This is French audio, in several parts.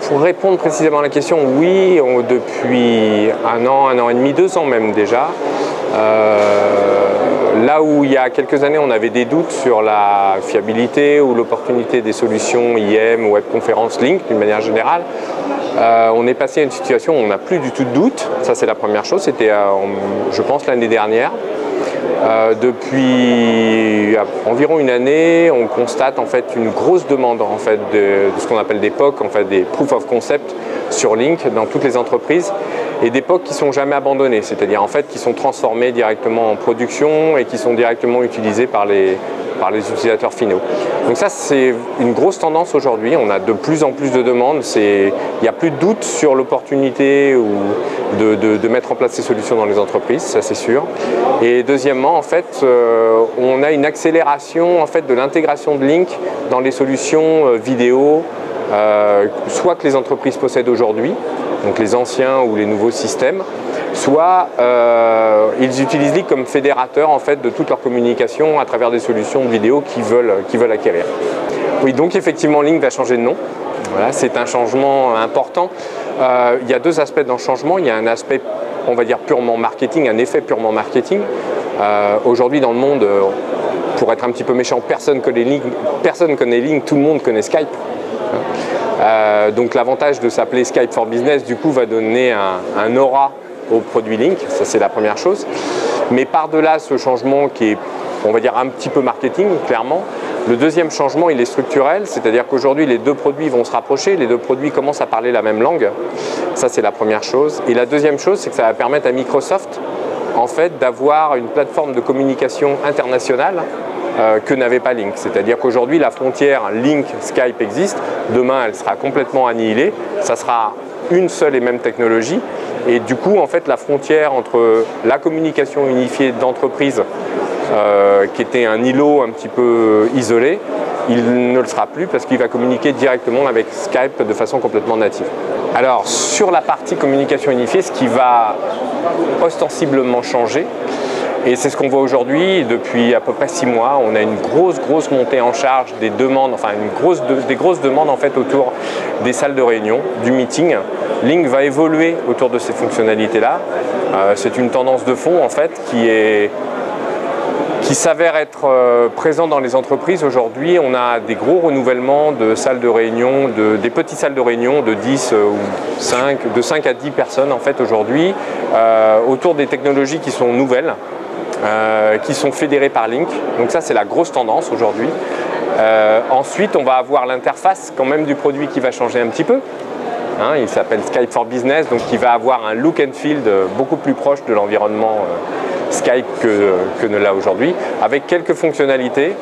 pour répondre précisément à la question, oui, depuis un an et demi, 2 ans même déjà. Là où il y a quelques années on avait des doutes sur la fiabilité ou l'opportunité des solutions IM, webconférence, Link d'une manière générale, on est passé à une situation où on n'a plus du tout de doute. Ça c'est la première chose, c'était je pense l'année dernière. Depuis environ une année, on constate en fait une grosse demande en fait de ce qu'on appelle des POC, en fait des Proof of Concept sur Link dans toutes les entreprises, et des POC qui ne sont jamais abandonnés, c'est-à-dire en fait qui sont transformés directement en production et qui sont directement utilisés par les utilisateurs finaux. Donc ça c'est une grosse tendance aujourd'hui, on a de plus en plus de demandes, il n'y a plus de doute sur l'opportunité de mettre en place ces solutions dans les entreprises, ça c'est sûr. Et deuxièmement en fait on a une accélération en fait de l'intégration de Link dans les solutions vidéo, soit que les entreprises possèdent aujourd'hui, donc les anciens ou les nouveaux systèmes, soit ils utilisent Link comme fédérateur en fait de toute leur communication à travers des solutions de vidéo qu'ils veulent acquérir. Oui, donc effectivement Link va changer de nom. Voilà, c'est un changement important. Il y a deux aspects dans le changement. Il y a un aspect, on va dire, purement marketing, un effet purement marketing. Aujourd'hui dans le monde, pour être un petit peu méchant, personne connaît Link, tout le monde connaît Skype. Donc l'avantage de s'appeler Skype for Business, du coup, va donner un aura au produit Link, ça c'est la première chose. Mais par-delà ce changement qui est, on va dire, un petit peu marketing, clairement, le deuxième changement, il est structurel, c'est-à-dire qu'aujourd'hui, les deux produits vont se rapprocher, les deux produits commencent à parler la même langue. Ça, c'est la première chose. Et la deuxième chose, c'est que ça va permettre à Microsoft, en fait, d'avoir une plateforme de communication internationale que n'avait pas Link. C'est-à-dire qu'aujourd'hui, la frontière Link-Skype existe. Demain, elle sera complètement annihilée. Ça sera une seule et même technologie. Et du coup, en fait, la frontière entre la communication unifiée d'entreprise, qui était un îlot un petit peu isolé, il ne le sera plus parce qu'il va communiquer directement avec Skype de façon complètement native. Alors, sur la partie communication unifiée, ce qui va ostensiblement changer, et c'est ce qu'on voit aujourd'hui, depuis à peu près 6 mois, on a une grosse montée en charge des demandes, enfin des grosses demandes en fait autour des salles de réunion, du meeting. Link va évoluer autour de ces fonctionnalités-là. C'est une tendance de fond en fait qui s'avère être présent dans les entreprises. Aujourd'hui, on a des gros renouvellements de salles de réunion, des petites salles de réunion de 10 ou 5 à 10 personnes en fait aujourd'hui, autour des technologies qui sont nouvelles, qui sont fédérées par Link. Donc ça, c'est la grosse tendance aujourd'hui. Ensuite, on va avoir l'interface quand même du produit qui va changer un petit peu. Il s'appelle Skype for Business, donc qui va avoir un look and feel beaucoup plus proche de l'environnement Skype que ne l'a aujourd'hui, avec quelques fonctionnalités.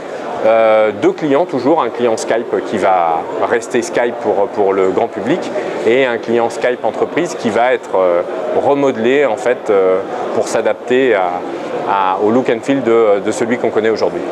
2 clients toujours, un client Skype qui va rester Skype pour le grand public et un client Skype entreprise qui va être remodelé en fait pour s'adapter au look and feel de celui qu'on connaît aujourd'hui.